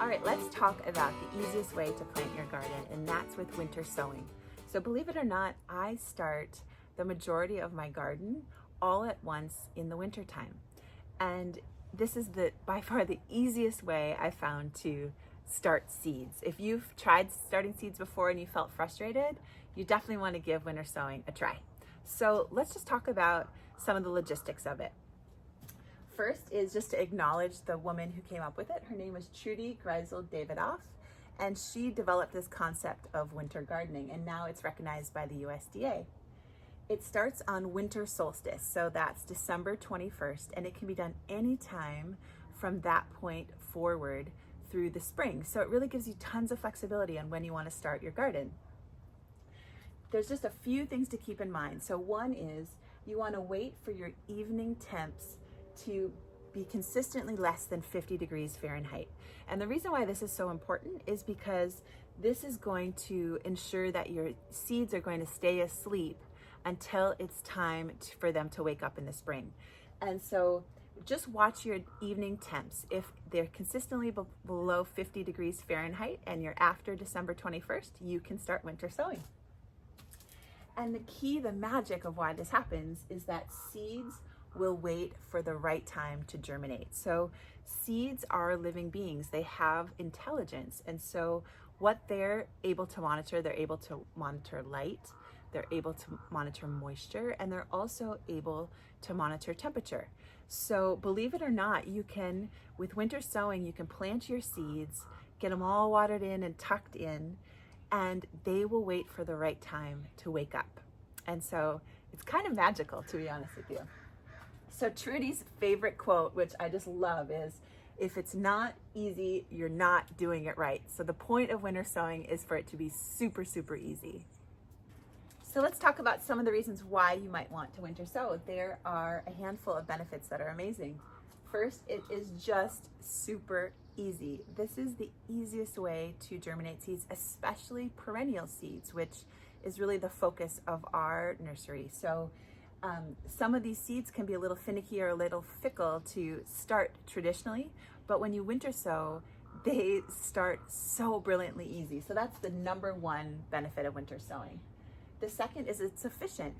All right, let's talk about the easiest way to plant your garden, and that's with winter sowing. So believe it or not, I start the majority of my garden all at once in the winter time. And this is by far the easiest way I found to start seeds. If you've tried starting seeds before and you felt frustrated, you definitely want to give winter sowing a try. So let's just talk about some of the logistics of it. First is just to acknowledge the woman who came up with it. Her name was Trudy Greisel Davidoff, and she developed this concept of winter gardening, and now it's recognized by the USDA. It starts on winter solstice, so that's December 21st, and it can be done anytime from that point forward through the spring. So it really gives you tons of flexibility on when you want to start your garden. There's just a few things to keep in mind. So one is you want to wait for your evening temps to be consistently less than 50 degrees Fahrenheit. And the reason why this is so important is because this is going to ensure that your seeds are going to stay asleep until it's time for them to wake up in the spring. And so just watch your evening temps. If they're consistently below 50 degrees Fahrenheit and you're after December 21st, you can start winter sowing. And the key, the magic of why this happens is that seeds will wait for the right time to germinate. So seeds are living beings. They have intelligence. And so what they're able to monitor, they're able to monitor light, they're able to monitor moisture, and they're also able to monitor temperature. So believe it or not, you can, with winter sowing, you can plant your seeds, get them all watered in and tucked in, and they will wait for the right time to wake up. And so it's kind of magical, to be honest with you. So Trudy's favorite quote, which I just love, is, if it's not easy, you're not doing it right. So the point of winter sowing is for it to be super, super easy. So let's talk about some of the reasons why you might want to winter sow. There are a handful of benefits that are amazing. First, it is just super easy. This is the easiest way to germinate seeds, especially perennial seeds, which is really the focus of our nursery. So some of these seeds can be a little finicky or a little fickle to start traditionally, but when you winter sow, they start so brilliantly easy. So that's the number one benefit of winter sowing. The second is it's efficient.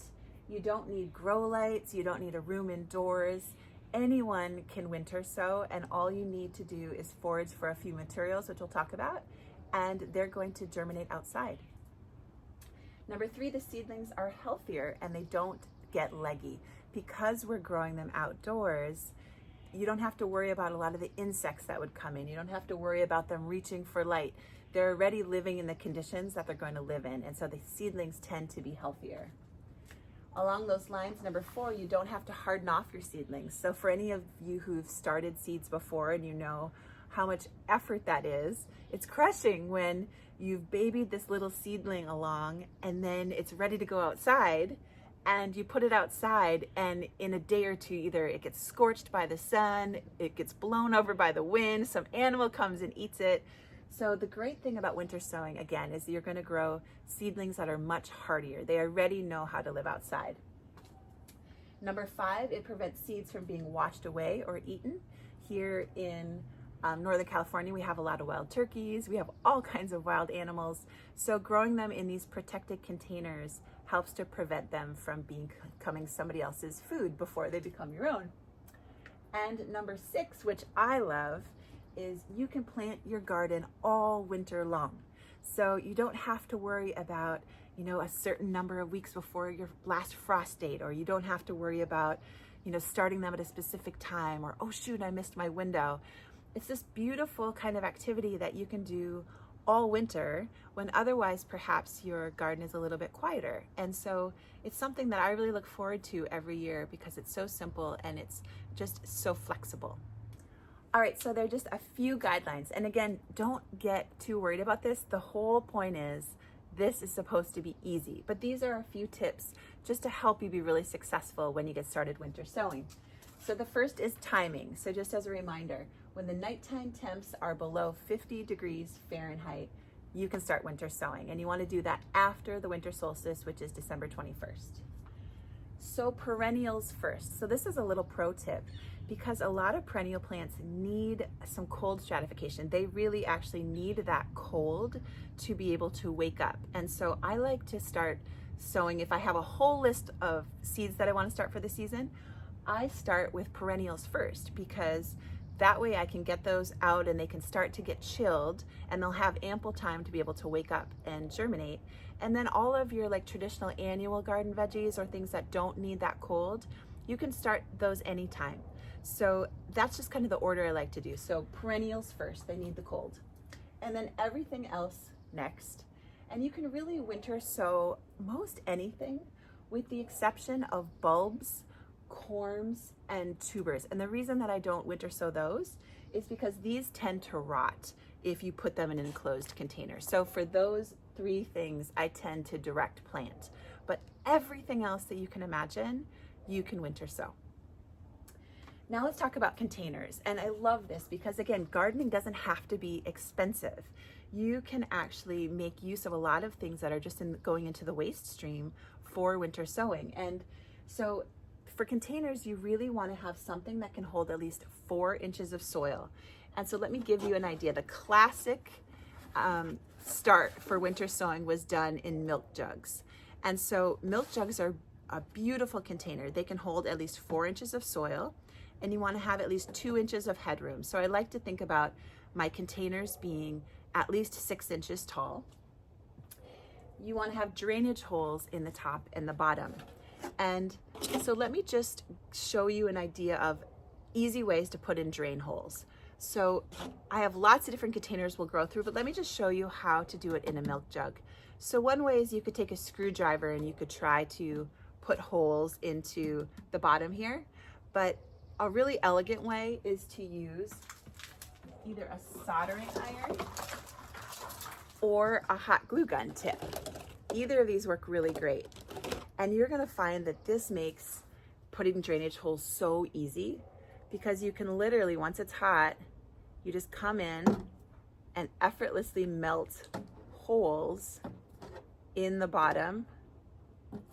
You don't need grow lights, you don't need a room indoors. Anyone can winter sow, and all you need to do is forage for a few materials, which we'll talk about, and they're going to germinate outside. Number three, the seedlings are healthier and they don't get leggy. Because we're growing them outdoors, you don't have to worry about a lot of the insects that would come in. You don't have to worry about them reaching for light. They're already living in the conditions that they're going to live in, and so the seedlings tend to be healthier. Along those lines, number four, you don't have to harden off your seedlings. So for any of you who've started seeds before and you know how much effort that is, it's crushing when you've babied this little seedling along and then it's ready to go outside, and you put it outside, and in a day or two, either it gets scorched by the sun, it gets blown over by the wind, some animal comes and eats it. So the great thing about winter sowing, again, is you're going to grow seedlings that are much hardier. They already know how to live outside. Number five, it prevents seeds from being washed away or eaten. Here in Northern California, we have a lot of wild turkeys. We have all kinds of wild animals. So growing them in these protected containers helps to prevent them from becoming somebody else's food before they become your own. And number six, which I love, is you can plant your garden all winter long. So you don't have to worry about, a certain number of weeks before your last frost date, or you don't have to worry about, starting them at a specific time, or, oh shoot, I missed my window. It's this beautiful kind of activity that you can do all winter when otherwise perhaps your garden is a little bit quieter. And so it's something that I really look forward to every year because it's so simple and it's just so flexible. All right, so there are just a few guidelines. And again, don't get too worried about this. The whole point is this is supposed to be easy, but these are a few tips just to help you be really successful when you get started winter sowing. So the first is timing. So just as a reminder, when the nighttime temps are below 50 degrees Fahrenheit, you can start winter sowing. And you want to do that after the winter solstice, which is December 21st. So perennials first. So this is a little pro tip because a lot of perennial plants need some cold stratification. They really actually need that cold to be able to wake up. And so I like to start sowing. If I have a whole list of seeds that I want to start for the season, I start with perennials first because that way I can get those out and they can start to get chilled and they'll have ample time to be able to wake up and germinate. And then all of your like traditional annual garden veggies or things that don't need that cold, you can start those anytime. So that's just kind of the order I like to do. So perennials first, they need the cold. And then everything else next. And you can really winter sow most anything with the exception of bulbs, corms, and tubers. And the reason that I don't winter sow those is because these tend to rot if you put them in an enclosed container. So for those three things, I tend to direct plant. But everything else that you can imagine, you can winter sow. Now let's talk about containers. And I love this because again, gardening doesn't have to be expensive. You can actually make use of a lot of things that are just going into the waste stream for winter sowing. And so for containers, you really want to have something that can hold at least 4 inches of soil. And so let me give you an idea. The classic start for winter sowing was done in milk jugs. And so milk jugs are a beautiful container. They can hold at least 4 inches of soil, and you want to have at least 2 inches of headroom. So I like to think about my containers being at least 6 inches tall. You want to have drainage holes in the top and the bottom. And so let me just show you an idea of easy ways to put in drain holes. So I have lots of different containers we'll go through, but let me just show you how to do it in a milk jug. So one way is you could take a screwdriver and you could try to put holes into the bottom here. But a really elegant way is to use either a soldering iron or a hot glue gun tip. Either of these work really great. And you're gonna find that this makes putting drainage holes so easy because you can literally, once it's hot, you just come in and effortlessly melt holes in the bottom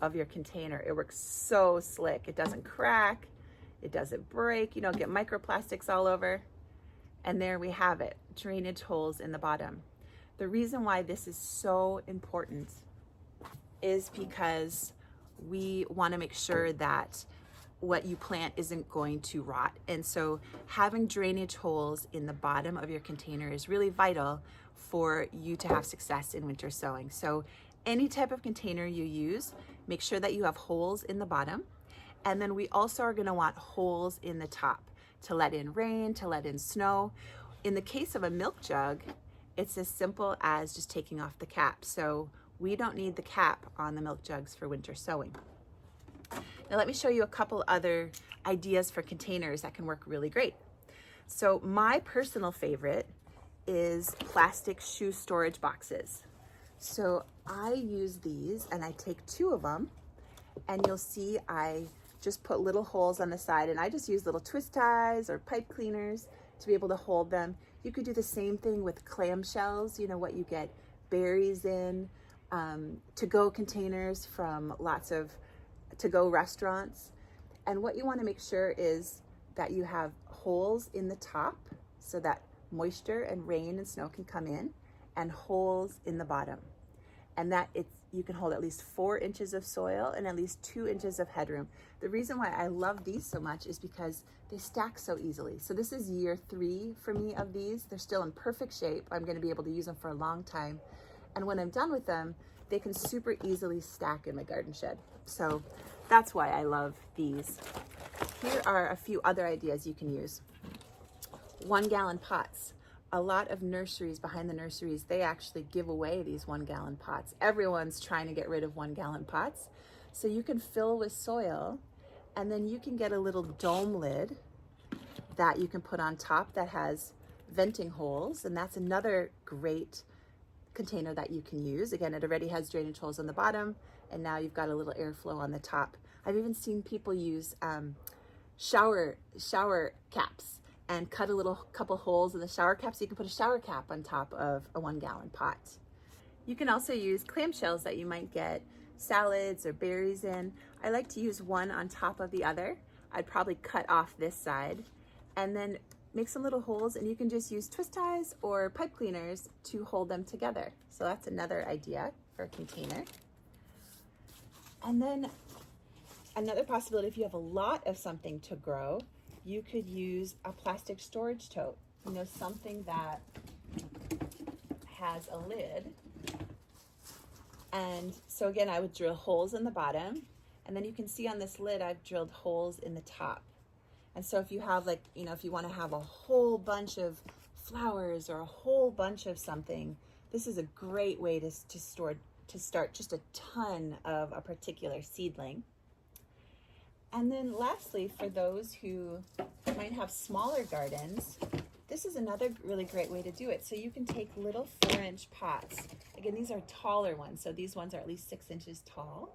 of your container. It works so slick. It doesn't crack, it doesn't break, you don't get microplastics all over. And there we have it, drainage holes in the bottom. The reason why this is so important is because we want to make sure that what you plant isn't going to rot. And so having drainage holes in the bottom of your container is really vital for you to have success in winter sowing. So any type of container you use, make sure that you have holes in the bottom. And then we also are going to want holes in the top to let in rain, to let in snow. In the case of a milk jug, it's as simple as just taking off the cap. So we don't need the cap on the milk jugs for winter sowing. Now let me show you a couple other ideas for containers that can work really great. So my personal favorite is plastic shoe storage boxes. So I use these and I take 2 of them, and you'll see I just put little holes on the side, and I just use little twist ties or pipe cleaners to be able to hold them. You could do the same thing with clamshells, you know, what you get berries in, to-go containers from lots of to-go restaurants. And what you want to make sure is that you have holes in the top so that moisture and rain and snow can come in, and holes in the bottom. And that you can hold at least 4 inches of soil and at least 2 inches of headroom. The reason why I love these so much is because they stack so easily. So this is year 3 for me of these. They're still in perfect shape. I'm going to be able to use them for a long time. And when I'm done with them, they can super easily stack in my garden shed. So that's why I love these. Here are a few other ideas you can use. 1-gallon pots. A lot of nurseries, behind the nurseries, they actually give away these 1-gallon pots. Everyone's trying to get rid of 1-gallon pots. So you can fill with soil, and then you can get a little dome lid that you can put on top that has venting holes, and that's another great container that you can use. Again, it already has drainage holes on the bottom, and now you've got a little airflow on the top. I've even seen people use shower caps and cut a little couple holes in the shower cap so you can put a shower cap on top of a 1-gallon pot. You can also use clamshells that you might get salads or berries in. I like to use one on top of the other. I'd probably cut off this side and then make some little holes, and you can just use twist ties or pipe cleaners to hold them together. So that's another idea for a container. And then another possibility, if you have a lot of something to grow, you could use a plastic storage tote, you know, something that has a lid. And so again, I would drill holes in the bottom, and then you can see on this lid, I've drilled holes in the top. And so if you have, like, you know, if you want to have a whole bunch of flowers or a whole bunch of something, this is a great way to start just a ton of a particular seedling. And then lastly, for those who might have smaller gardens, this is another really great way to do it. So you can take little 4-inch pots. Again, these are taller ones, so these ones are at least 6 inches tall.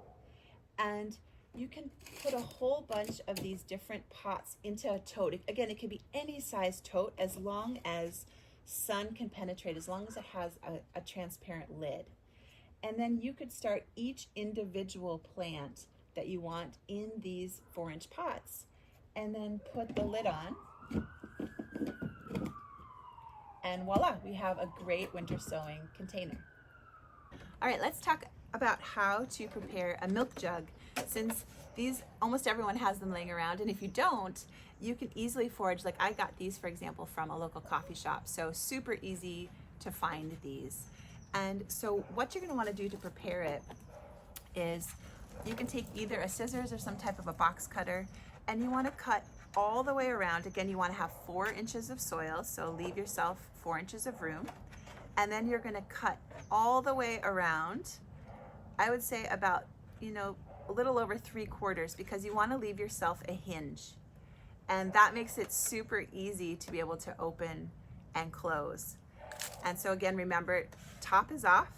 And you can put a whole bunch of these different pots into a tote. Again, it can be any size tote as long as sun can penetrate, as long as it has a transparent lid. And then you could start each individual plant that you want in these 4-inch pots, and then put the lid on. And voila, we have a great winter sowing container. All right, let's talk about how to prepare a milk jug. Since these, almost everyone has them laying around, and if you don't, you can easily forage. Like I got these, for example, from a local coffee shop, so super easy to find these. And so what you're gonna wanna do to prepare it is you can take either a scissors or some type of a box cutter, and you wanna cut all the way around. Again, you wanna have 4 inches of soil, so leave yourself 4 inches of room. And then you're gonna cut all the way around, I would say about, you know, a little over 3/4, because you wanna leave yourself a hinge. And that makes it super easy to be able to open and close. And so again, remember, top is off,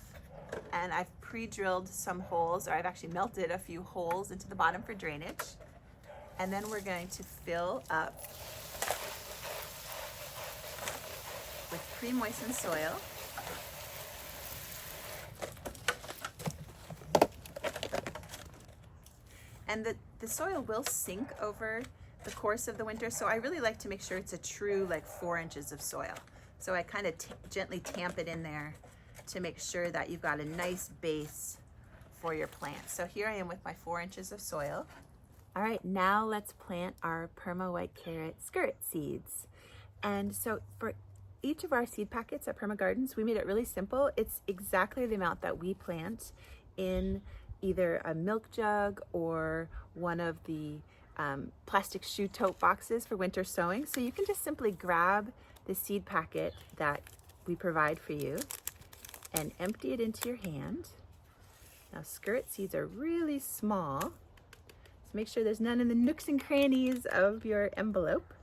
and I've pre-drilled some holes, or I've actually melted a few holes into the bottom for drainage. And then we're going to fill up with pre-moistened soil. And the soil will sink over the course of the winter, so I really like to make sure it's a true, like, 4 inches of soil. So I kind of gently tamp it in there to make sure that you've got a nice base for your plant. So here I am with my 4 inches of soil. All right, now let's plant our perma white carrot skirt seeds. And so for each of our seed packets at Perma Gardens, we made it really simple. It's exactly the amount that we plant in either a milk jug or one of the plastic shoe tote boxes for winter sowing. So you can just simply grab the seed packet that we provide for you and empty it into your hand. Now, skirt seeds are really small, so make sure there's none in the nooks and crannies of your envelope.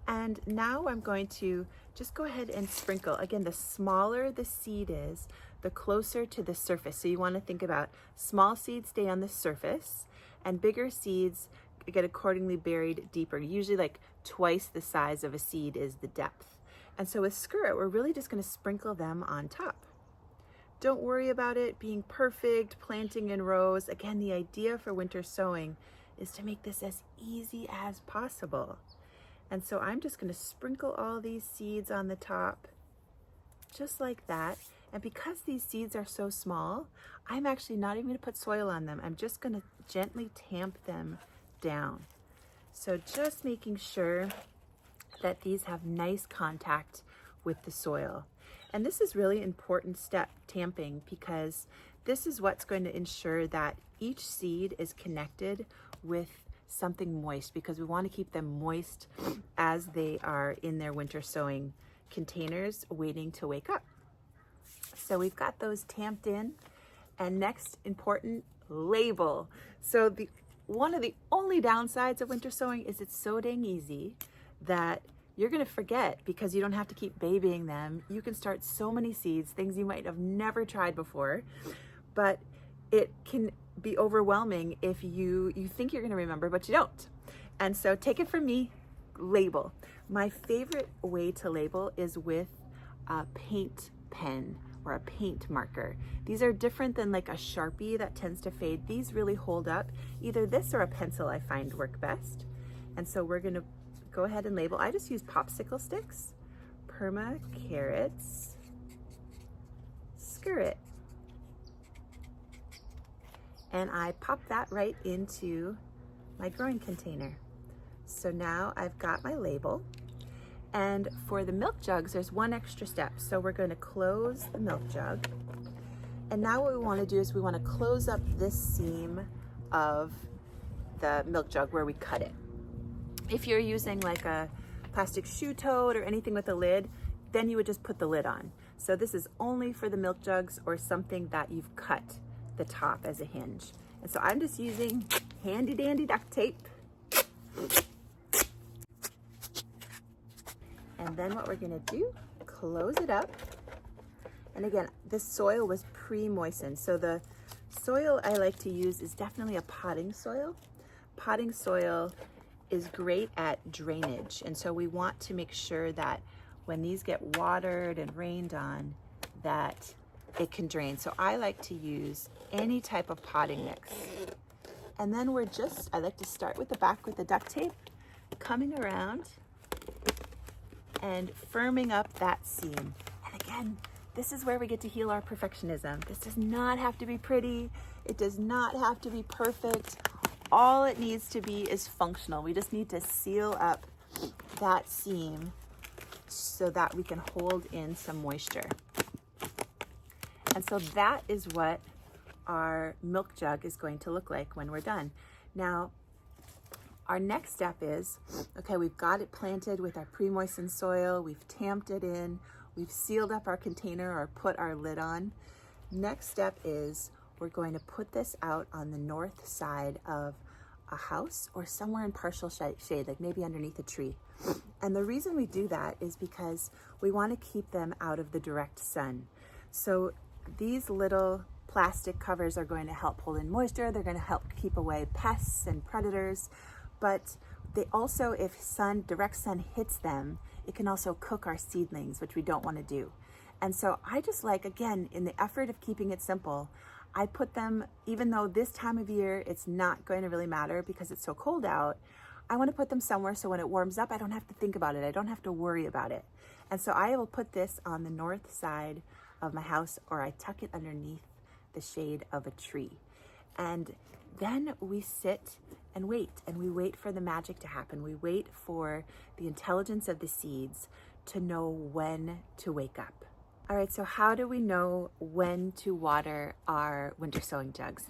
And now I'm going to just go ahead and sprinkle. Again, the smaller the seed is, the closer to the surface. So you want to think about small seeds stay on the surface, and bigger seeds get accordingly buried deeper. Usually like twice the size of a seed is the depth. And so with skirt, we're really just going to sprinkle them on top. Don't worry about it being perfect, planting in rows. Again, the idea for winter sowing is to make this as easy as possible. And so I'm just going to sprinkle all these seeds on the top, just like that. And because these seeds are so small, I'm actually not even going to put soil on them. I'm just going to gently tamp them down. So just making sure that these have nice contact with the soil. And this is really important step, tamping, because this is what's going to ensure that each seed is connected with something moist, because we want to keep them moist as they are in their winter sowing containers waiting to wake up. So we've got those tamped in. And next, important, label. So one of the only downsides of winter sowing is it's so dang easy that you're going to forget, because you don't have to keep babying them. You can start so many seeds, things you might have never tried before, but it can be overwhelming if you think you're going to remember, but you don't. And so take it from me, label. My favorite way to label is with a paint pen or a paint marker. These are different than like a Sharpie that tends to fade. These really hold up. Either this or a pencil I find work best. And so we're gonna go ahead and label. I just use popsicle sticks, perma carrots, skirt. And I pop that right into my growing container. So now I've got my label. And for the milk jugs, there's one extra step. So we're going to close the milk jug. And now what we want to do is we want to close up this seam of the milk jug where we cut it. If you're using like a plastic shoe tote or anything with a lid, then you would just put the lid on. So this is only for the milk jugs or something that you've cut the top as a hinge. And so I'm just using handy dandy duct tape. And then what we're gonna do, close it up. And again, this soil was pre-moistened. So the soil I like to use is definitely a potting soil. Potting soil is great at drainage. And so we want to make sure that when these get watered and rained on, that it can drain. So I like to use any type of potting mix. And then I like to start with the back with the duct tape, coming around and firming up that seam. And again, this is where we get to heal our perfectionism. This does not have to be pretty. It does not have to be perfect. All it needs to be is functional. We just need to seal up that seam so that we can hold in some moisture. And so that is what our milk jug is going to look like when we're done. Now, our next step is, okay, we've got it planted with our pre-moistened soil, we've tamped it in, we've sealed up our container or put our lid on. Next step is we're going to put this out on the north side of a house or somewhere in partial shade, like maybe underneath a tree. And the reason we do that is because we want to keep them out of the direct sun. So these little plastic covers are going to help hold in moisture. They're going to help keep away pests and predators, but they also, if direct sun hits them, it can also cook our seedlings, which we don't want to do. And so I just like, again, in the effort of keeping it simple, I put them, even though this time of year, it's not going to really matter because it's so cold out, I want to put them somewhere so when it warms up, I don't have to think about it. I don't have to worry about it. And so I will put this on the north side of my house, or I tuck it underneath the shade of a tree. And then we sit and we wait for the magic to happen. We wait for the intelligence of the seeds to know when to wake up. All right, so how do we know when to water our winter sowing jugs?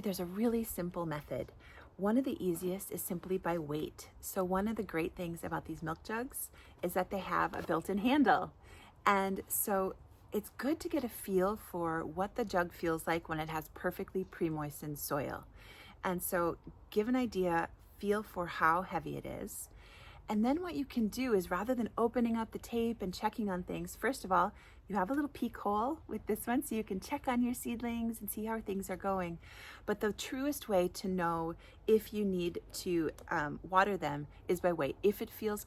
There's a really simple method. One of the easiest is simply by weight. So one of the great things about these milk jugs is that they have a built-in handle. And so it's good to get a feel for what the jug feels like when it has perfectly pre-moistened soil. And so give an idea, feel for how heavy it is. And then what you can do is, rather than opening up the tape and checking on things, first of all, you have a little peek hole with this one so you can check on your seedlings and see how things are going. But the truest way to know if you need to water them is by weight. If it feels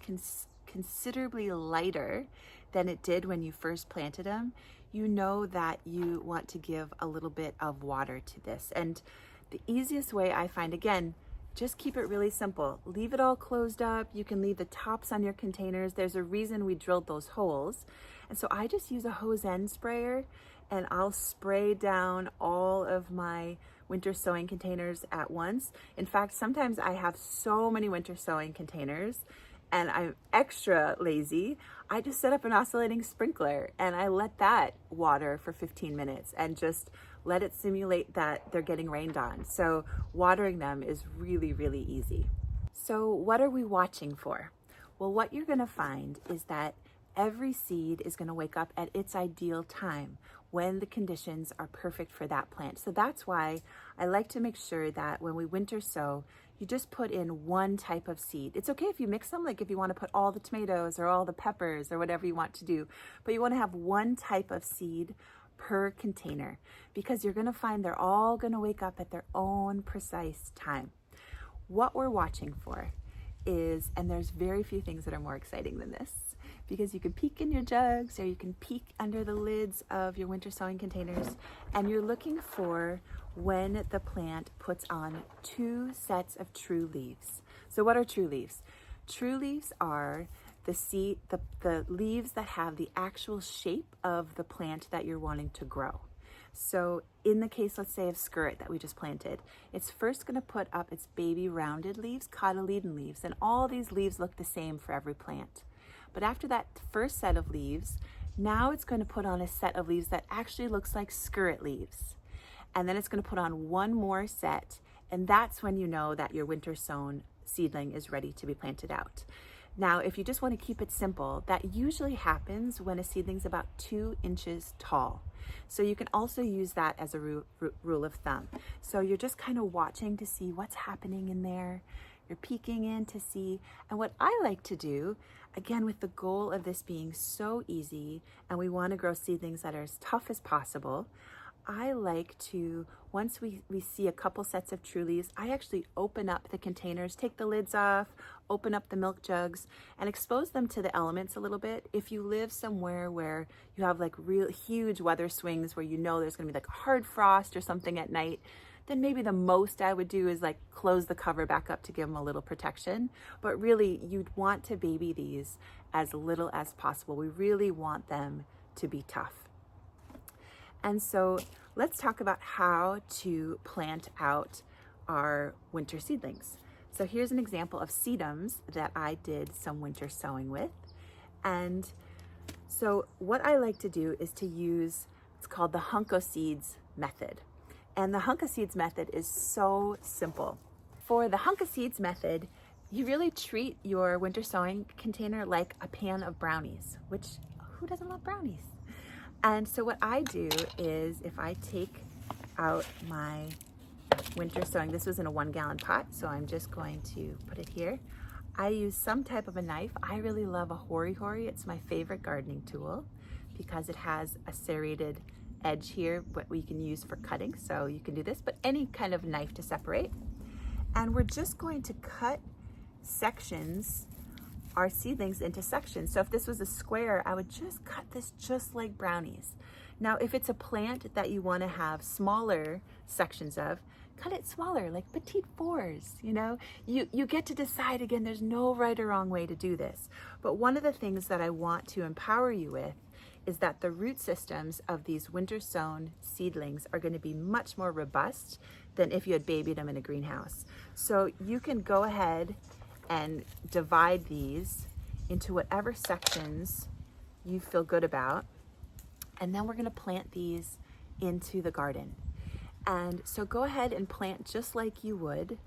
considerably lighter than it did when you first planted them, you know that you want to give a little bit of water to this. And the easiest way I find, again, just keep it really simple. Leave it all closed up. You can leave the tops on your containers. There's a reason we drilled those holes. And so I just use a hose end sprayer, and I'll spray down all of my winter sowing containers at once. In fact, sometimes I have so many winter sowing containers and I'm extra lazy. I just set up an oscillating sprinkler and I let that water for 15 minutes and just let it simulate that they're getting rained on. So watering them is really, really easy. So what are we watching for? Well, what you're gonna find is that every seed is gonna wake up at its ideal time when the conditions are perfect for that plant. So that's why I like to make sure that when we winter sow, you just put in one type of seed. It's okay if you mix them, like if you want to put all the tomatoes or all the peppers or whatever you want to do, but you want to have one type of seed per container because you're going to find they're all going to wake up at their own precise time. What we're watching for is, and there's very few things that are more exciting than this, because you can peek in your jugs or you can peek under the lids of your winter sowing containers, and you're looking for when the plant puts on 2 sets of true leaves. So what are true leaves? True leaves are the leaves that have the actual shape of the plant that you're wanting to grow. So in the case, let's say, of skirt that we just planted, it's first going to put up its baby rounded leaves, cotyledon leaves, and all these leaves look the same for every plant. But after that first set of leaves, now it's going to put on a set of leaves that actually looks like skirt leaves. And then it's going to put on one more set, and that's when you know that your winter sown seedling is ready to be planted out. Now, if you just want to keep it simple, that usually happens when a seedling's about 2 inches tall. So you can also use that as a rule of thumb. So you're just kind of watching to see what's happening in there. You're peeking in to see. And what I like to do, again, with the goal of this being so easy, and we want to grow seedlings that are as tough as possible, I like to, once we see a couple sets of true leaves, I actually open up the containers, take the lids off, open up the milk jugs, and expose them to the elements a little bit. If you live somewhere where you have like real huge weather swings where you know there's gonna be like a hard frost or something at night, then maybe the most I would do is like close the cover back up to give them a little protection. But really, you'd want to baby these as little as possible. We really want them to be tough. And so let's talk about how to plant out our winter seedlings. So here's an example of sedums that I did some winter sowing with. And so what I like to do is to use, it's called the Hunko Seeds method. And the Hunko Seeds method is so simple. For the Hunko Seeds method, you really treat your winter sowing container like a pan of brownies, which who doesn't love brownies? And so what I do is if I take out my winter sowing, this was in a 1-gallon pot, so I'm just going to put it here. I use some type of a knife. I really love a hori-hori. It's my favorite gardening tool because it has a serrated edge here, what we can use for cutting. So you can do this, but any kind of knife to separate. And we're just going to cut sections, our seedlings into sections. So if this was a square, I would just cut this just like brownies. Now, if it's a plant that you want to have smaller sections of, cut it smaller, like petite fours, you know? You get to decide, again, there's no right or wrong way to do this. But one of the things that I want to empower you with is that the root systems of these winter sown seedlings are going to be much more robust than if you had babied them in a greenhouse. So you can go ahead and divide these into whatever sections you feel good about. And then we're going to plant these into the garden. And so go ahead and plant just like you would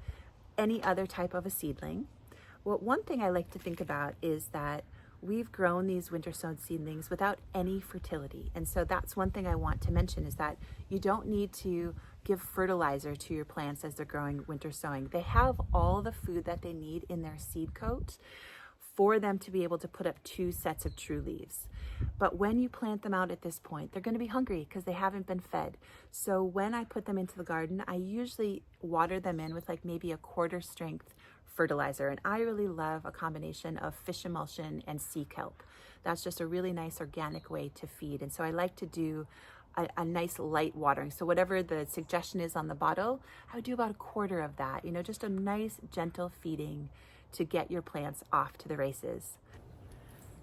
any other type of a seedling. Well, one thing I like to think about is that we've grown these winter sown seedlings without any fertility. And so that's one thing I want to mention is that you don't need to give fertilizer to your plants as they're growing winter sowing. They have all the food that they need in their seed coat for them to be able to put up 2 sets of true leaves. But when you plant them out at this point, they're going to be hungry because they haven't been fed. So when I put them into the garden, I usually water them in with like maybe a 1/4 strength fertilizer. And I really love a combination of fish emulsion and sea kelp. That's just a really nice organic way to feed. And so I like to do a nice light watering. So whatever the suggestion is on the bottle, I would do about 1/4 of that, you know, just a nice gentle feeding to get your plants off to the races.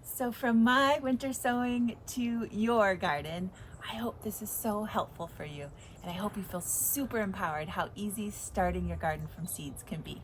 So from my winter sowing to your garden, I hope this is so helpful for you. And I hope you feel super empowered how easy starting your garden from seeds can be.